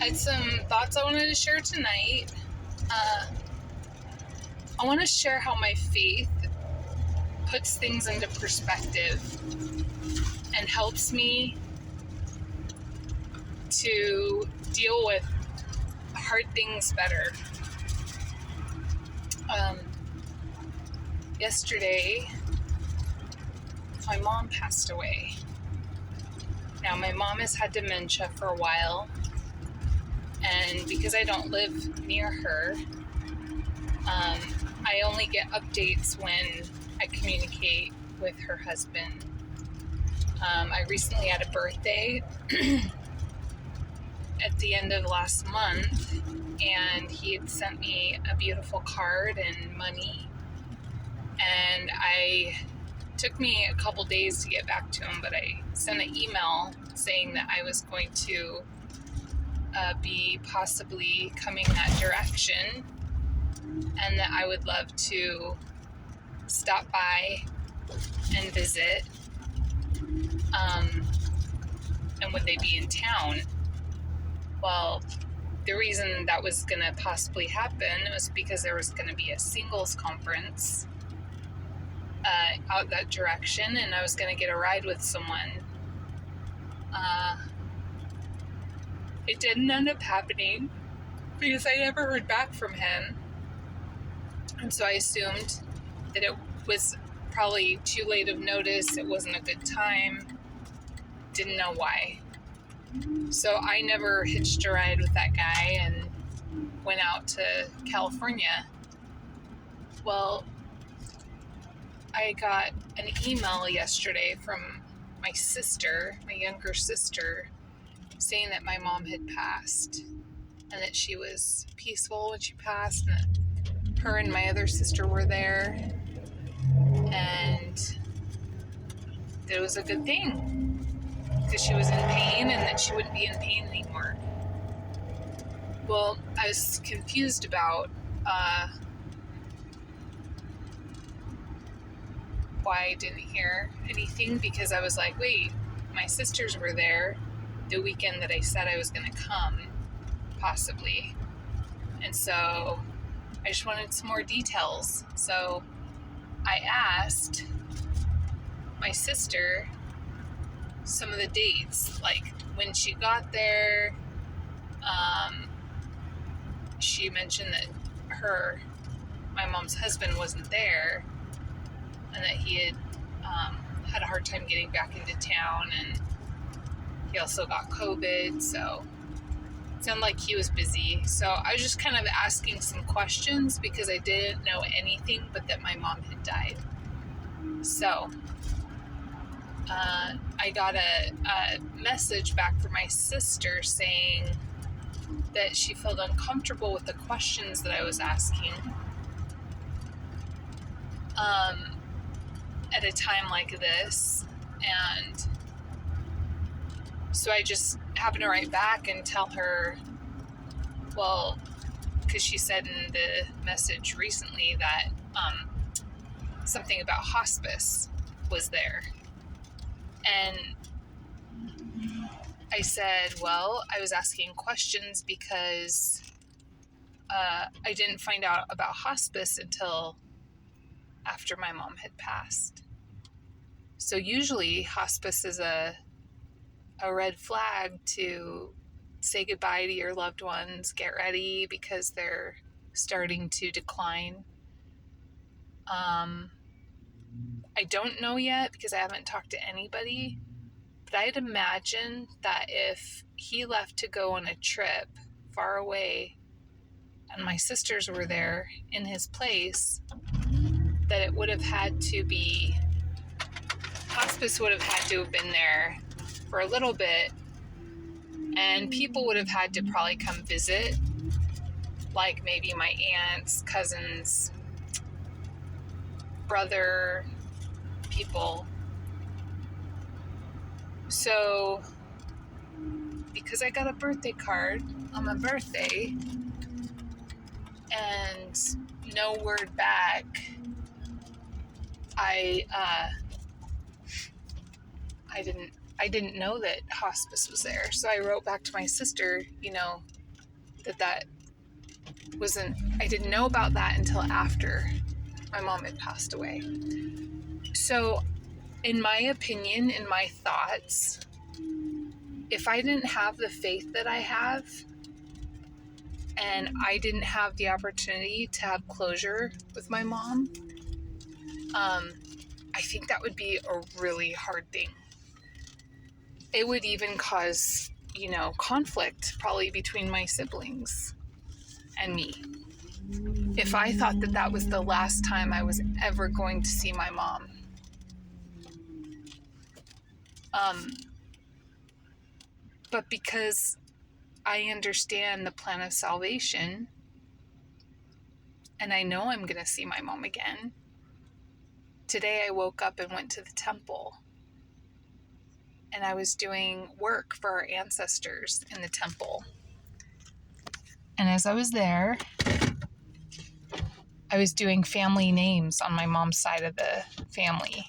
I had some thoughts I wanted to share tonight. I want to share how my faith puts things into perspective and helps me to deal with hard things better. Yesterday, my mom passed away. Now, my mom has had dementia for a while, and because I don't live near her, I only get updates when I communicate with her husband. I recently had a birthday at the end of last month, and he had sent me a beautiful card and money, and took me a couple days to get back to him, but I sent an email saying that I was going to be possibly coming that direction, and that I would love to stop by and visit, and would they be in town? Well, the reason that was going to possibly happen was because there was going to be a singles conference out that direction, and I was going to get a ride with someone. It didn't end up happening because I never heard back from him, and so I assumed that it was probably too late of notice. It wasn't a good time. Didn't know why. So I never hitched a ride with that guy and went out to California. Well, I got an email yesterday from my sister, my younger sister, saying that my mom had passed and that she was peaceful when she passed, and that her and my other sister were there, and that it was a good thing because she was in pain and that she wouldn't be in pain anymore. Well, I was confused about why I didn't hear anything, because I was like, wait, my sisters were there the weekend that I said I was going to come, possibly. And so I just wanted some more details. So I asked my sister some of the dates, like when she got there. She mentioned that my mom's husband wasn't there, and that he had had a hard time getting back into town, and he also got COVID, so it sounded like he was busy. So I was just kind of asking some questions because I didn't know anything but that my mom had died. So I got a message back from my sister saying that she felt uncomfortable with the questions that I was asking at a time like this, and so I just happened to write back and tell her, well, because she said in the message recently that something about hospice was there, and I said, well, I was asking questions because I didn't find out about hospice until after my mom had passed. So usually hospice is a red flag to say goodbye to your loved ones, get ready because they're starting to decline. I don't know yet because I haven't talked to anybody, but I'd imagine that if he left to go on a trip far away and my sisters were there in his place, that it would have had to be, hospice would have had to have been there for a little bit, and people would have had to probably come visit, like maybe my aunts, cousins, brother, people. So because I got a birthday card on my birthday and no word back, I didn't I didn't know that hospice was there. So I wrote back to my sister, that I didn't know about that until after my mom had passed away. So, in my opinion, in my thoughts, if I didn't have the faith that I have, and I didn't have the opportunity to have closure with my mom, I think that would be a really hard thing. It would even cause, conflict probably between my siblings and me. If I thought that that was the last time I was ever going to see my mom. But because I understand the plan of salvation, and I know I'm going to see my mom again, today I woke up and went to the temple. And I was doing work for our ancestors in the temple. And as I was there, I was doing family names on my mom's side of the family.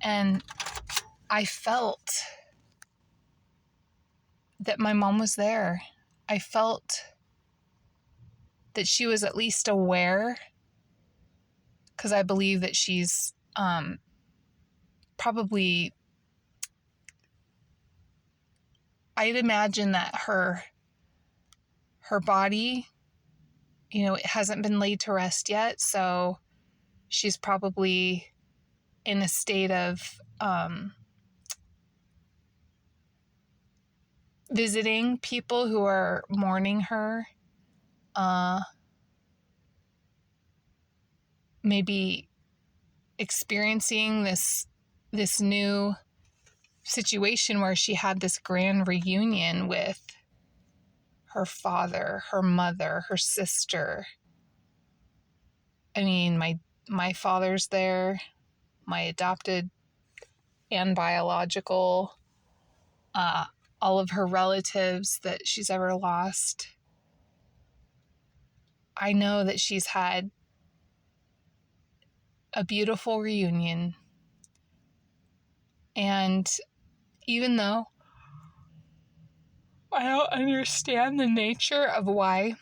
And I felt that my mom was there. I felt that she was at least aware, because I believe that she's probably, I'd imagine that her body, it hasn't been laid to rest yet, so she's probably in a state of visiting people who are mourning her, maybe experiencing this new situation where she had this grand reunion with her father, her mother, her sister. I mean, my father's there, my adopted and biological, all of her relatives that she's ever lost. I know that she's had a beautiful reunion. And even though I don't understand the nature of why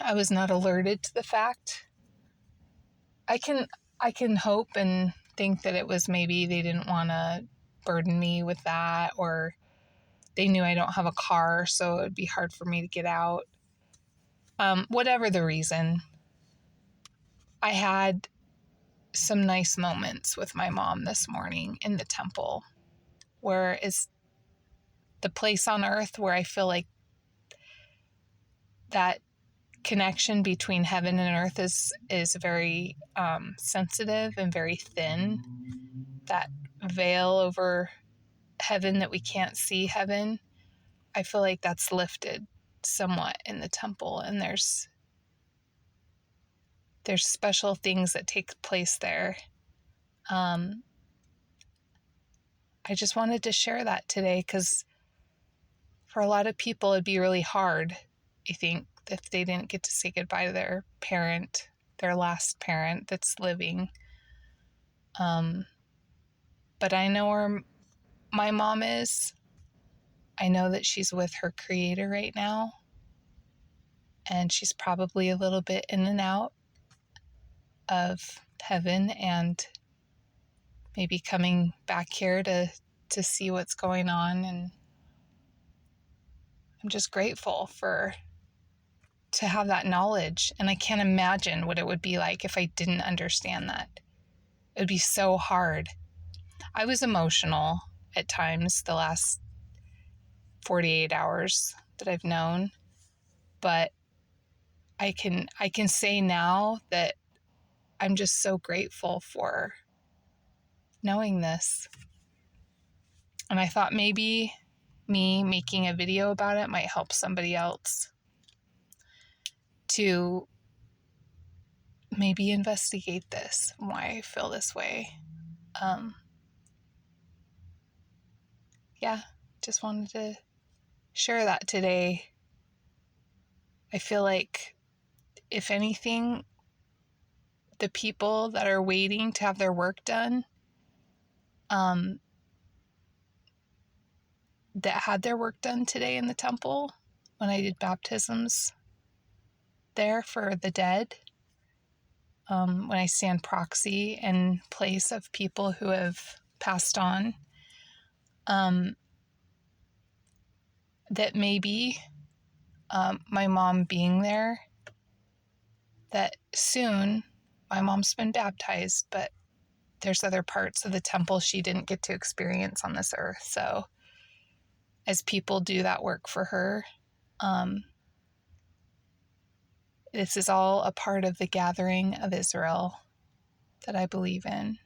I was not alerted to the fact, I can hope and think that it was maybe they didn't want to burden me with that, or they knew I don't have a car, so it would be hard for me to get out. Whatever the reason, I had some nice moments with my mom this morning in the temple, where is the place on earth where I feel like that connection between heaven and earth is very sensitive and very thin. That veil over heaven that we can't see heaven, I feel like that's lifted somewhat in the temple, and there's special things that take place there. I just wanted to share that today, because for a lot of people it'd be really hard, I think, if they didn't get to say goodbye to their parent, their last parent that's living. But I know where my mom is. I know that she's with her creator right now, and she's probably a little bit in and out of heaven, and maybe coming back here to see what's going on. And I'm just grateful to have that knowledge. And I can't imagine what it would be like if I didn't understand that. It would be so hard. I was emotional at times the last 48 hours that I've known, but I can say now that I'm just so grateful for knowing this. And I thought maybe me making a video about it might help somebody else to maybe investigate this, why I feel this way. Just wanted to share that today. I feel like, if anything, the people that are waiting to have their work done, that had their work done today in the temple when I did baptisms there for the dead. When I stand proxy in place of people who have passed on, that maybe my mom being there, that soon my mom's been baptized, but there's other parts of the temple she didn't get to experience on this earth. So as people do that work for her, this is all a part of the gathering of Israel that I believe in.